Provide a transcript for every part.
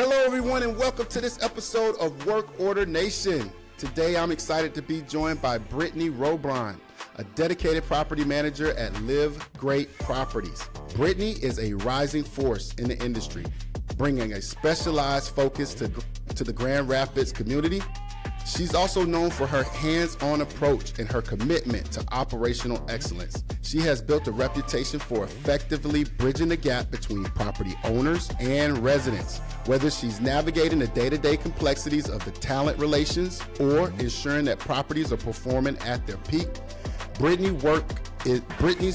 Hello, everyone, and welcome to this episode of Work Order Nation. Today, I'm excited to be joined by Brittany Robrahn, a dedicated property manager at Live Great Properties. Brittany is a rising force in the industry, bringing a specialized focus to the Grand Rapids community. She's also known for her hands-on approach and her commitment to operational excellence. She has built a reputation for effectively bridging the gap between property owners and residents, whether she's navigating the day-to-day complexities of the talent relations or ensuring that properties are performing at their peak. Brittany's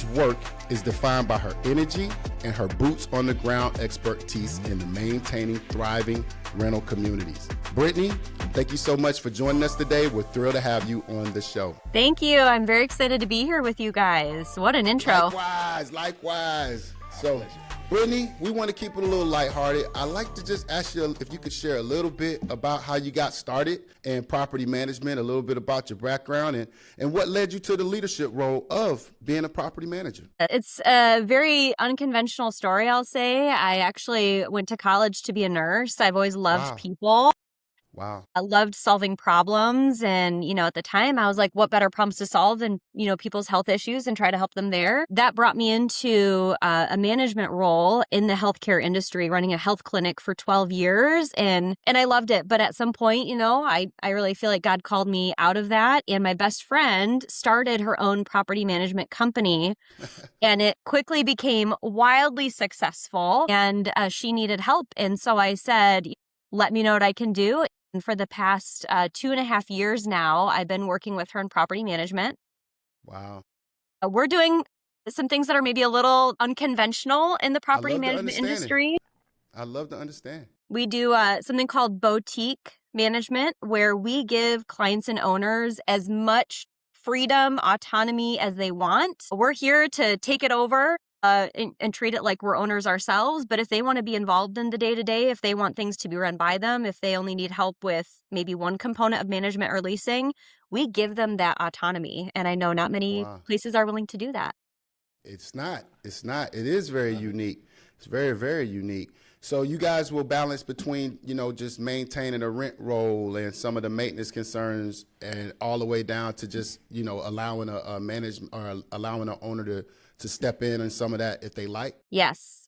work is defined by her energy and her boots on the ground expertise in the maintaining thriving rental communities. Brittany, thank you so much for joining us today. We're thrilled to have you on the show. Thank you. I'm very excited to be here with you guys. What an intro. Likewise. So, Brittany, we want to keep it a little lighthearted. I'd like to just ask you if you could share a little bit about how you got started in property management, a little bit about your background, and what led you to the leadership role of being a property manager. It's a very unconventional story, I'll say. I actually went to college to be a nurse. I've always loved people. Wow. I loved solving problems. And, at the time I was like, what better problems to solve than, people's health issues and try to help them there. That brought me into a management role in the healthcare industry, running a health clinic for 12 years. And I loved it. But at some point, I really feel like God called me out of that. And my best friend started her own property management company and it quickly became wildly successful and she needed help. And so I said, let me know what I can do. And for the past 2.5 years now, I've been working with her in property management. Wow. We're doing some things that are maybe a little unconventional in the property management industry. I love to understand. We do something called boutique management, where we give clients and owners as much freedom, autonomy as they want. We're here to take it over. And treat it like we're owners ourselves. But if they want to be involved in the day-to-day, if they want things to be run by them, if they only need help with maybe one component of management or leasing, we give them that autonomy. And I know not many places are willing to do that. It's not. It is very unique. It's very, very unique. So you guys will balance between, just maintaining a rent roll and some of the maintenance concerns and all the way down to just, allowing a management or allowing an owner to step in on some of that if they like? Yes.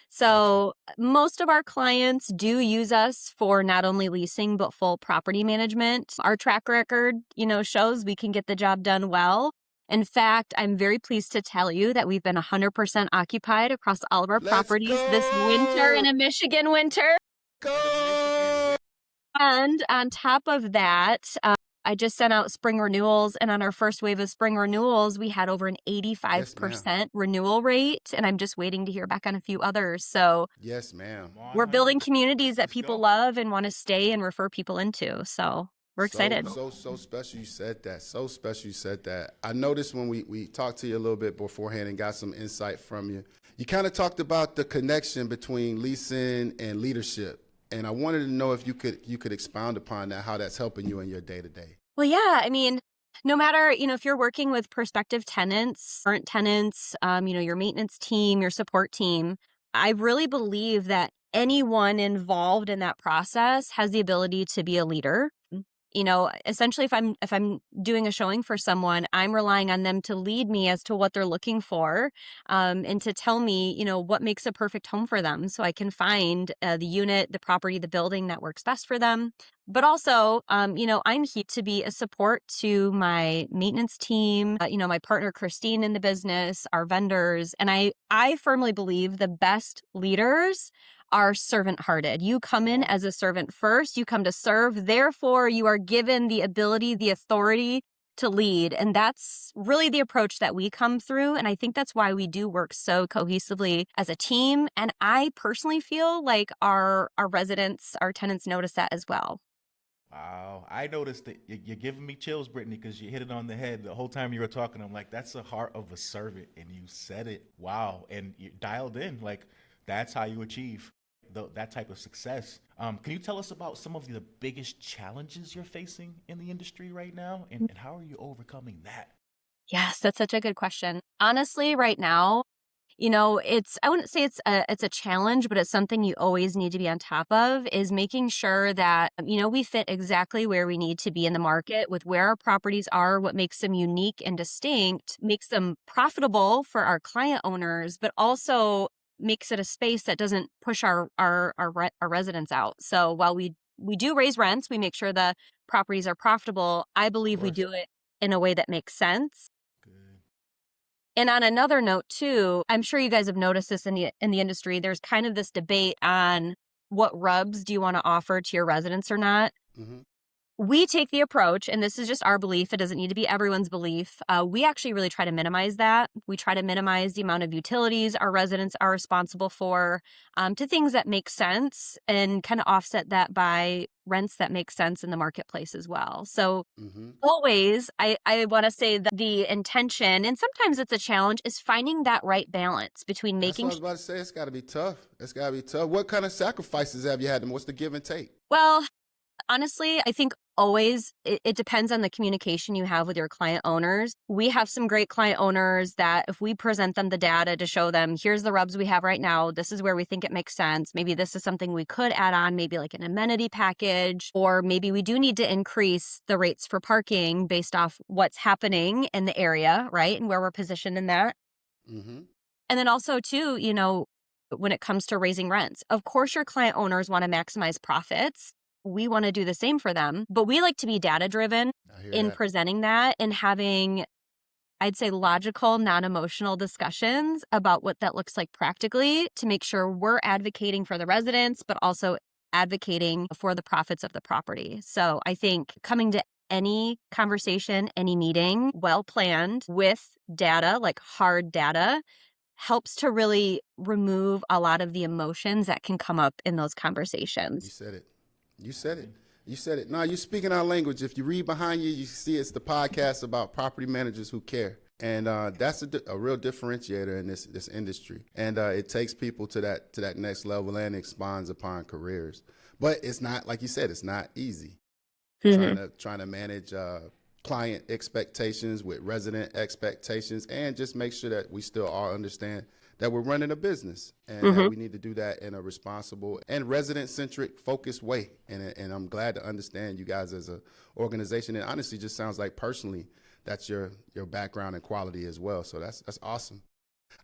So most of our clients do use us for not only leasing, but full property management. Our track record, shows we can get the job done well. In fact, I'm very pleased to tell you that we've been 100% occupied across all of our properties this winter, in a Michigan winter. Go! And on top of that, I just sent out spring renewals, and on our first wave of spring renewals, we had over an 85% renewal rate, and I'm just waiting to hear back on a few others. So yes, ma'am. We're building communities that people love and want to stay and refer people into. So we're excited. So special you said that. So special you said that. I noticed when we talked to you a little bit beforehand and got some insight from you, you kind of talked about the connection between leasing and leadership. And I wanted to know if you could expound upon that, how that's helping you in your day-to-day. Well, yeah, I mean, no matter, if you're working with prospective tenants, current tenants, your maintenance team, your support team, I really believe that anyone involved in that process has the ability to be a leader. Essentially, if I'm doing a showing for someone, I'm relying on them to lead me as to what they're looking for, and to tell me, what makes a perfect home for them, so I can find the unit, the property, the building that works best for them. But also, I'm here to be a support to my maintenance team, my partner Christine in the business, our vendors, and I firmly believe the best leaders are servant-hearted. You come in as a servant first, you come to serve, therefore you are given the ability, the authority to lead. And that's really the approach that we come through. And I think that's why we do work so cohesively as a team. And I personally feel like our residents, our tenants notice that as well. Wow. I noticed that you're giving me chills, Brittany, because you hit it on the head. The whole time you were talking, I'm like, that's the heart of a servant. And you said it. Wow. And you dialed in. Like, that's how you achieve that type of success. Can you tell us about some of the biggest challenges you're facing in the industry right now? And how are you overcoming that? Yes, that's such a good question. Honestly, right now, I wouldn't say it's a challenge, but it's something you always need to be on top of, is making sure that, we fit exactly where we need to be in the market with where our properties are, what makes them unique and distinct, makes them profitable for our client owners, but also makes it a space that doesn't push our residents out. So while we do raise rents, we make sure the properties are profitable. I believe we do it in a way that makes sense. Good. And on another note too, I'm sure you guys have noticed this in the industry. There's kind of this debate on what rubs do you want to offer to your residents or not. Mm-hmm. We take the approach, and this is just our belief, it doesn't need to be everyone's belief. We actually really try to minimize that. We try to minimize the amount of utilities our residents are responsible for, to things that make sense, and kind of offset that by rents that make sense in the marketplace as well. So always, I want to say that the intention, and sometimes it's a challenge, is finding that right balance between making... That's what I was about to say. It's got to be tough. It's got to be tough. What kind of sacrifices have you had, and what's the give and take? Well, honestly, I think always it depends on the communication you have with your client owners. We have some great client owners that if we present them the data to show them, here's the rubs we have right now, this is where we think it makes sense. Maybe this is something we could add on, maybe like an amenity package, or maybe we do need to increase the rates for parking based off what's happening in the area, right? And where we're positioned in that. Mm-hmm. And then also too, when it comes to raising rents, of course your client owners want to maximize profits. We want to do the same for them, but we like to be data driven in presenting that and having, I'd say, logical, non-emotional discussions about what that looks like practically to make sure we're advocating for the residents, but also advocating for the profits of the property. So I think coming to any conversation, any meeting, well planned with data, like hard data, helps to really remove a lot of the emotions that can come up in those conversations. You said it. You said it. You said it. No, you're speaking our language. If you read behind you, you see it's the podcast about property managers who care. And that's a real differentiator in this industry. And it takes people to that next level and expands upon careers. But it's not, like you said, it's not easy. Trying to manage client expectations with resident expectations, and just make sure that we still all understand that we're running a business, and that we need to do that in a responsible and resident-centric, focused way. And I'm glad to understand you guys as an organization. And honestly, just sounds like personally that's your background and quality as well. So that's awesome.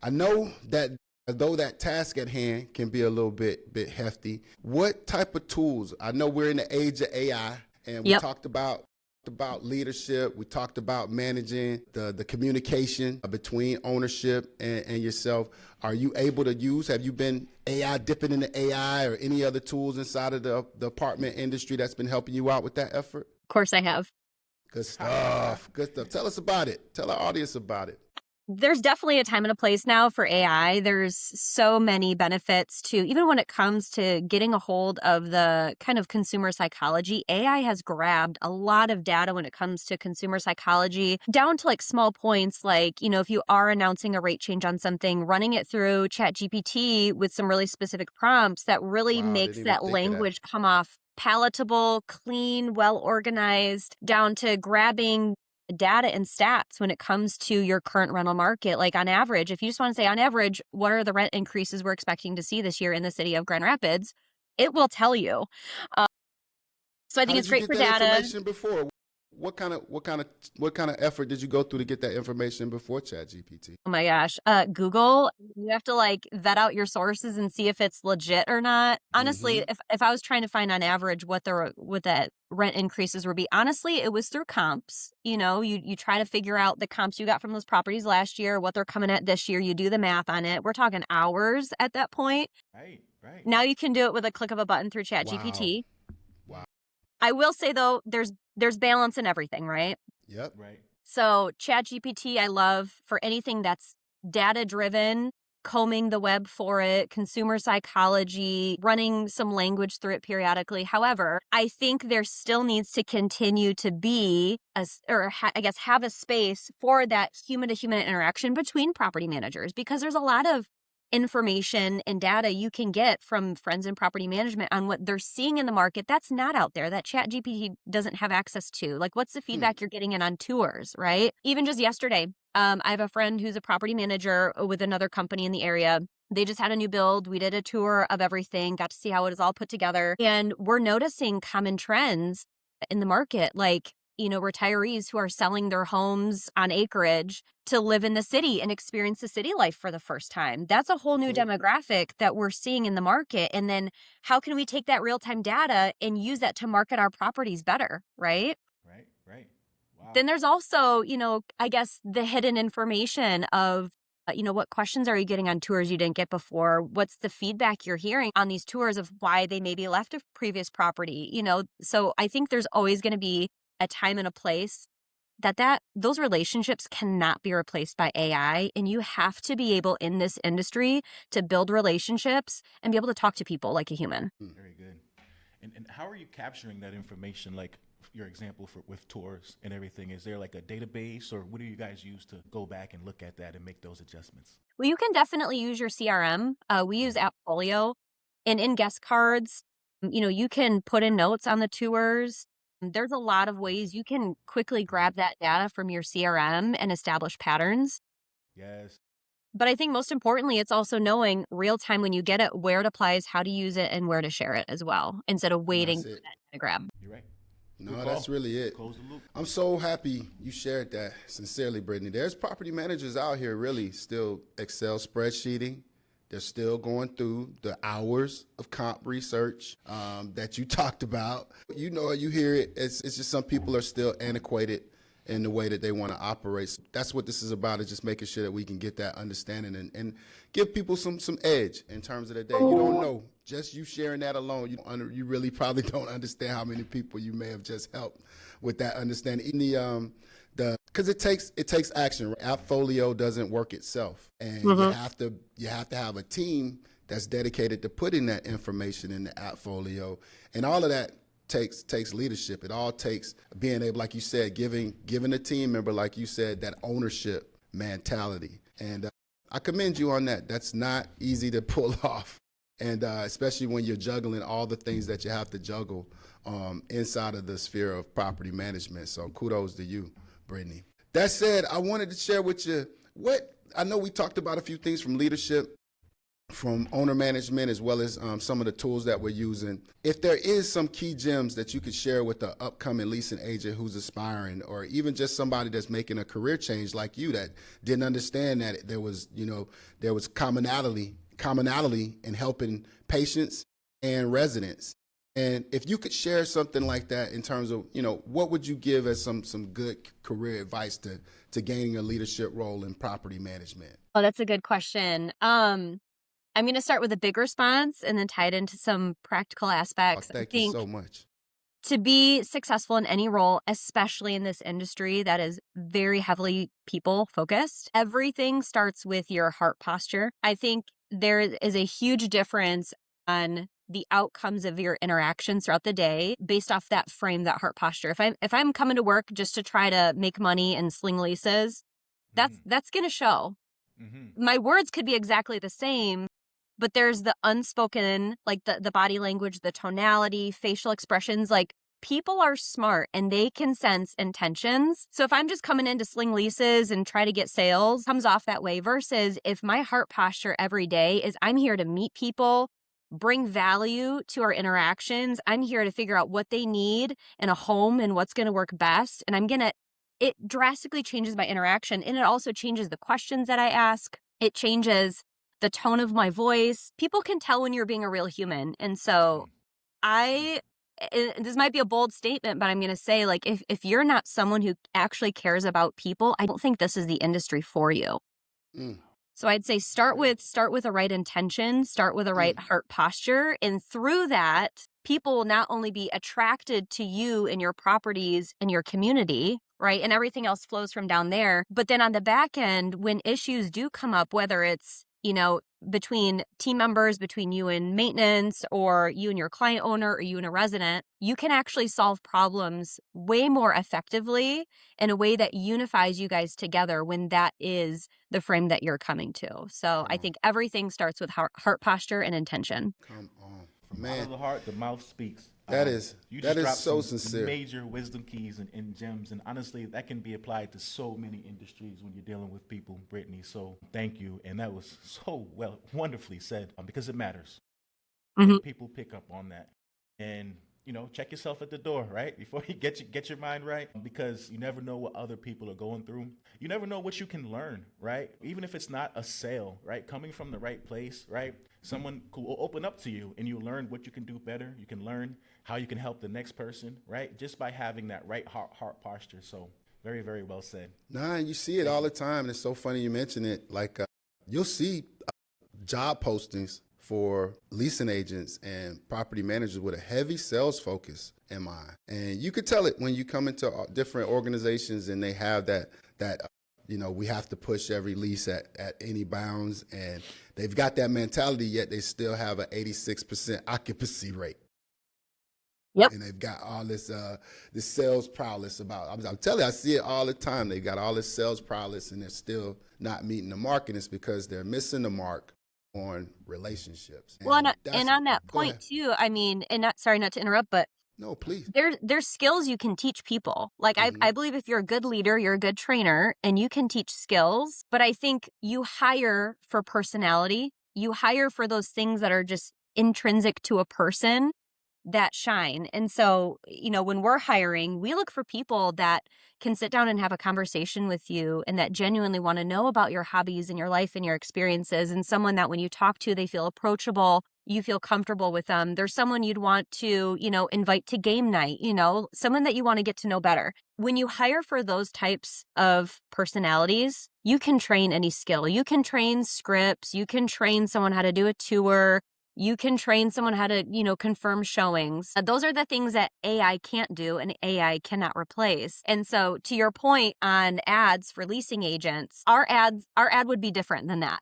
I know that though that task at hand can be a little bit hefty, what type of tools? I know we're in the age of AI, and we talked about leadership. We talked about managing the communication between ownership and yourself. Are you able to have you been dipping into AI or any other tools inside of the apartment industry that's been helping you out with that effort? Of course I have. Good stuff. Good stuff. Tell us about it. Tell our audience about it. There's definitely a time and a place now for AI. There's so many benefits to, even when it comes to getting a hold of the kind of consumer psychology, AI has grabbed a lot of data when it comes to consumer psychology, down to like small points like, if you are announcing a rate change on something, running it through ChatGPT with some really specific prompts that really makes that language come off palatable, clean, well organized, down to grabbing data and stats when it comes to your current rental market. Like on average, if you just want to say on average, what are the rent increases we're expecting to see this year in the city of Grand Rapids, it will tell you. So I think it's great for data. Information before? What kind of effort did you go through to get that information before ChatGPT? Oh my gosh, Google. You have to like vet out your sources and see if it's legit or not. Honestly, if I was trying to find on average what that rent increases would be, honestly, it was through comps. You try to figure out the comps you got from those properties last year, what they're coming at this year. You do the math on it. We're talking hours at that point. Right. Now you can do it with a click of a button through ChatGPT. Wow. I will say though, there's balance in everything, right? Yep. Right. So ChatGPT, I love for anything that's data driven, combing the web for it, consumer psychology, running some language through it periodically. However, I think there still needs to continue to be have a space for that human to human interaction between property managers, because there's a lot of information and data you can get from friends in property management on what they're seeing in the market that's not out there, that ChatGPT doesn't have access to. Like, what's the feedback you're getting in on tours, right? Even just yesterday, I have a friend who's a property manager with another company in the area. They just had a new build. We did a tour of everything, got to see how it is all put together. And we're noticing common trends in the market, like, retirees who are selling their homes on acreage to live in the city and experience the city life for the first time. That's a whole new demographic that we're seeing in the market. And then how can we take that real-time data and use that to market our properties better, right? Right. Wow. Then there's also, I guess the hidden information of, what questions are you getting on tours you didn't get before? What's the feedback you're hearing on these tours of why they maybe left a previous property? So I think there's always going to be a time and a place that those relationships cannot be replaced by AI. And you have to be able in this industry to build relationships and be able to talk to people like a human. Very good. And how are you capturing that information? Like your example with tours and everything, is there like a database, or what do you guys use to go back and look at that and make those adjustments? Well, you can definitely use your CRM. We use Appfolio, and in guest cards, you can put in notes on the tours. There's a lot of ways you can quickly grab that data from your CRM and establish patterns. Yes. But I think most importantly, it's also knowing real time when you get it, where it applies, how to use it, and where to share it as well, instead of waiting for that to grab. You're right. No, that's really it. Close the loop. I'm so happy you shared that. Sincerely, Brittany. There's property managers out here really still Excel spreadsheeting. They're still going through the hours of comp research that you talked about. You hear it. It's just some people are still antiquated in the way that they want to operate. So that's what this is about, is just making sure that we can get that understanding and give people some edge in terms of the day. You don't know. Just you sharing that alone, you really probably don't understand how many people you may have just helped with that understanding. Because it takes action. Right? Appfolio doesn't work itself, and you have to have a team that's dedicated to putting that information in the Appfolio, and all of that takes leadership. It all takes being able, like you said, giving a team member, like you said, that ownership mentality. And I commend you on that. That's not easy to pull off, and especially when you're juggling all the things that you have to juggle inside of the sphere of property management. So kudos to you, Brittany. That said, I wanted to share with you I know we talked about a few things from leadership, from owner management, as well as some of the tools that we're using. If there is some key gems that you could share with the upcoming leasing agent who's aspiring, or even just somebody that's making a career change like you that didn't understand that there was commonality in helping patients and residents. And if you could share something like that in terms of, what would you give as some good career advice to gaining a leadership role in property management? Oh, that's a good question. I'm going to start with a big response and then tie it into some practical aspects. Thank you so much. To be successful in any role, especially in this industry that is very heavily people focused, everything starts with your heart posture. I think there is a huge difference on the outcomes of your interactions throughout the day based off that frame, that heart posture. If I'm coming to work just to try to make money and sling leases, that's going to show. My words could be exactly the same, but there's the unspoken, like the body language, the tonality, facial expressions. Like, people are smart and they can sense intentions. So if I'm just coming in to sling leases and try to get sales, comes off that way, versus if my heart posture every day is I'm here to meet people, bring value to our interactions. I'm here to figure out what they need in a home and what's going to work best. And it drastically changes my interaction. And it also changes the questions that I ask. It changes the tone of my voice. People can tell when you're being a real human. And so this might be a bold statement, but I'm going to say, like, if you're not someone who actually cares about people, I don't think this is the industry for you. So I'd say start with a right intention, start with a right heart posture. And through that, people will not only be attracted to you and your properties and your community, right? And everything else flows from down there. But then on the back end, when issues do come up, whether it's, between team members, between you and maintenance, or you and your client owner, or you and a resident, you can actually solve problems way more effectively in a way that unifies you guys together when that is the frame that you're coming to. So I think everything starts with heart posture and intention. Come on. From out of the heart, the mouth speaks. That is you that just is dropped so some sincere. major wisdom keys and gems, and honestly, that can be applied to so many industries when you're dealing with people, Brittany. So thank you, and that was so wonderfully said, because it matters. Mhm. People pick up on that, and check yourself at the door, right? Before you get your mind right, because you never know what other people are going through. You never know what you can learn, right? Even if it's not a sale, right? Coming from the right place, right? Someone will open up to you, and you learn what you can do better. You can learn how you can help the next person, right? Just by having that right heart posture. So very, very well said. Nah, and you see it all the time, and it's so funny you mention it. Like you'll see job postings for leasing agents and property managers with a heavy sales focus in mind. And you could tell it when you come into different organizations and they have that we have to push every lease at any bounds, and they've got that mentality, yet they still have an 86% occupancy rate. Yep. And they've got all this sales prowess about. I'm telling you, I see it all the time. They've got all this sales prowess, and they're still not meeting the mark, and it's because they're missing the mark on relationships. Well, and on that point too, I mean, and sorry not to interrupt, but no, please. There's skills you can teach people. Like I believe if you're a good leader, you're a good trainer, and you can teach skills. But I think you hire for personality. You hire for those things that are just intrinsic to a person that shine. And so, when we're hiring, we look for people that can sit down and have a conversation with you and that genuinely want to know about your hobbies and your life and your experiences, and someone that when you talk to, they feel approachable, you feel comfortable with them. There's someone you'd want to, invite to game night, someone that you want to get to know better. When you hire for those types of personalities, you can train any skill. You can train scripts. You can train someone how to do a tour. You can train someone how to, confirm showings. Those are the things that AI can't do and AI cannot replace. And so to your point on ads for leasing agents, our ad would be different than that.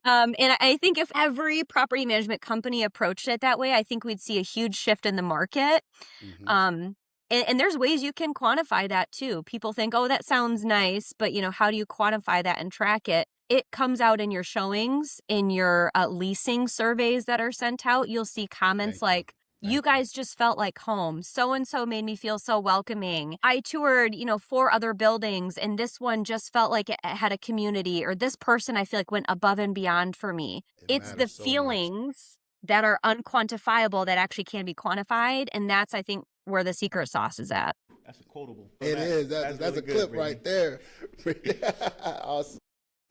And I think if every property management company approached it that way, I think we'd see a huge shift in the market. And there's ways you can quantify that too. People think, oh, that sounds nice, but how do you quantify that and track it? It comes out in your showings, in your leasing surveys that are sent out. You'll see comments like, you guys just felt like home. So-and-so made me feel so welcoming. I toured, 4 other buildings, and this one just felt like it had a community, or this person I feel like went above and beyond for me. It's the feelings that are unquantifiable that actually can be quantified. And that's, I think, where the secret sauce is at. That's a quotable. It is. That's really a clip right there. Awesome.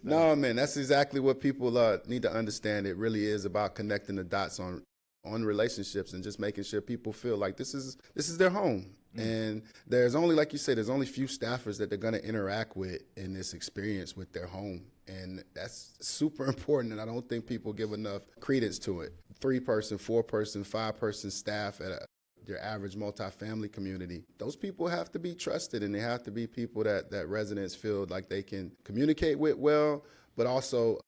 No, man, that's exactly what people need to understand. It really is about connecting the dots on relationships and just making sure people feel like this is their home. And there's only, like you said, there's only few staffers that they're going to interact with in this experience with their home. And that's super important, and I don't think people give enough credence to it. 3-person, 4-person, 5-person staff at your average multifamily community, those people have to be trusted, and they have to be people that residents feel like they can communicate with well, but also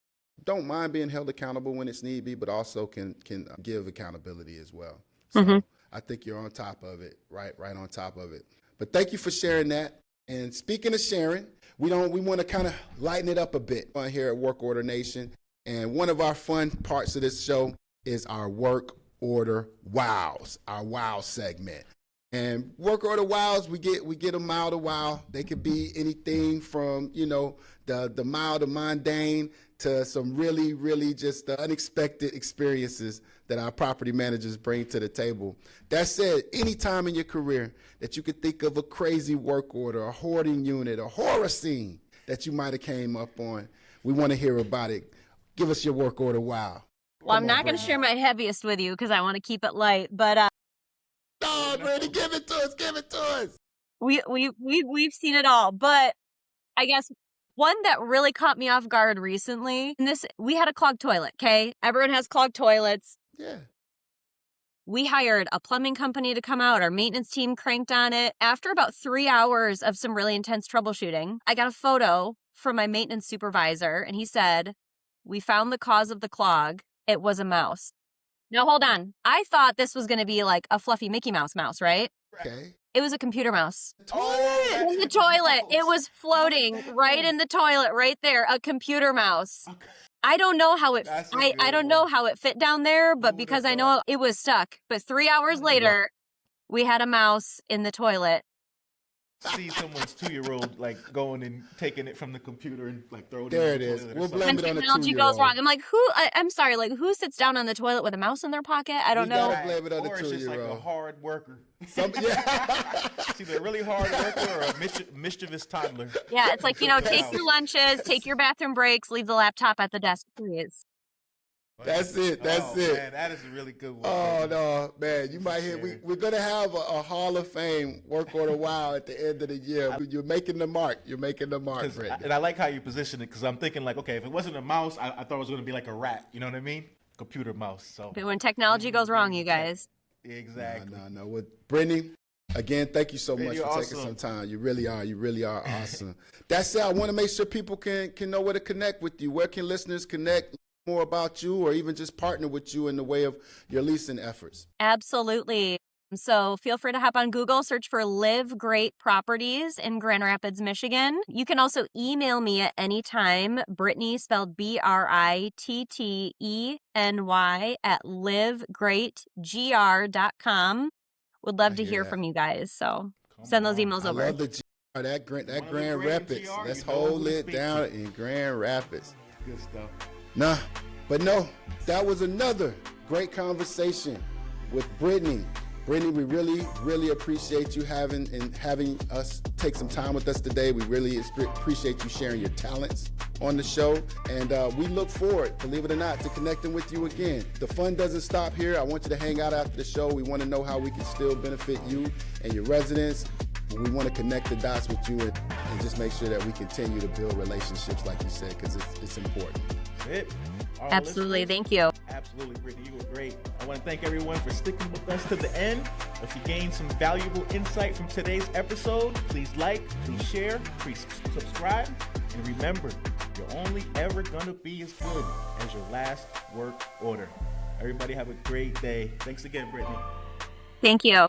don't mind being held accountable when it's need be, but also can give accountability as well. So I think you're on top of it, right on top of it. But thank you for sharing that. And speaking of sharing, we want to kind of lighten it up a bit on here at Work Order Nation. And one of our fun parts of this show is our Work Order Wows, our Wow segment. And Work Order Wows, we get a mile to wow. They could be anything from, the mild to mundane to some really, really just unexpected experiences that our property managers bring to the table. That said, any time in your career that you could think of a crazy work order, a hoarding unit, a horror scene that you might have came up on, we want to hear about it. Give us your Work Order Wow. Well, I'm not going to share my heaviest with you because I want to keep it light, but no, Brittany, give it to us. We've seen it all, but I guess one that really caught me off guard recently, we had a clogged toilet, okay? Everyone has clogged toilets. Yeah. We hired a plumbing company to come out. Our maintenance team cranked on it. After about 3 hours of some really intense troubleshooting, I got a photo from my maintenance supervisor, and he said, "We found the cause of the clog. It was a mouse." Now, hold on. I thought this was going to be like a fluffy Mickey Mouse, right? Okay. It was a computer mouse. Toilet! In the toilet. It was floating right in the toilet, right there. A computer mouse. I don't know how it That's a I good don't one. know how it fit down there, but Who would've because I thought? know it was stuck. But 3 hours later, we had a mouse in the toilet. See someone's 2-year-old like going and taking it from the computer and like throwing There it it in the is. toilet or We'll something. blame When it on the technology goes 2-year-old. wrong, I'm like, I'm sorry, like who sits down on the toilet with a mouse in their pocket? I don't We know. gotta blame it on the Or it's just like a 2-year-old. hard worker. Yeah. It's either a really hard worker or a mischievous toddler. Yeah, it's like, take your lunches, take your bathroom breaks, leave the laptop at the desk, please. That's it. That's it. Man, that is a really good one. Oh Brittany. no, man! You might hear we're gonna have a Hall of Fame work order wow at the end of the year. You're making the mark. You're making the mark, Brittany. And I like how you position it because I'm thinking like, okay, if it wasn't a mouse, I thought it was going to be like a rat. You know what I mean? Computer mouse. So But when technology goes wrong, you guys. exactly. No. With Brittany, again, thank you so much You're for taking awesome. some time. You really are awesome. That's it. I want to make sure people can know where to connect with you. Where can listeners connect more about you, or even just partner with you in the way of your leasing efforts? Absolutely. So feel free to hop on Google, search for Live Great Properties in Grand Rapids, Michigan. You can also email me at any time, Brittany, spelled Britteny at livegreatgr.com. Would love to hear from you guys. So send those emails I over. love the GR, that Grand great Rapids. GR, Let's you know who hold to it speak down to. in Grand Rapids. Good stuff. Nah, but no, that was another great conversation with Brittany. Brittany, we really appreciate you having us take some time with us today. We really appreciate you sharing your talents on the show. And we look forward, believe it or not, to connecting with you again. The fun doesn't stop here. I want you to hang out after the show. We want to know how we can still benefit you and your residents. We want to connect the dots with you and just make sure that we continue to build relationships, like you said, because it's important. That's it. All Absolutely. listeners, Thank you. Absolutely, Brittany. You were great. I want to thank everyone for sticking with us to the end. If you gained some valuable insight from today's episode, please like, please share, please subscribe. And remember, you're only ever going to be as good as your last work order. Everybody have a great day. Thanks again, Brittany. Thank you.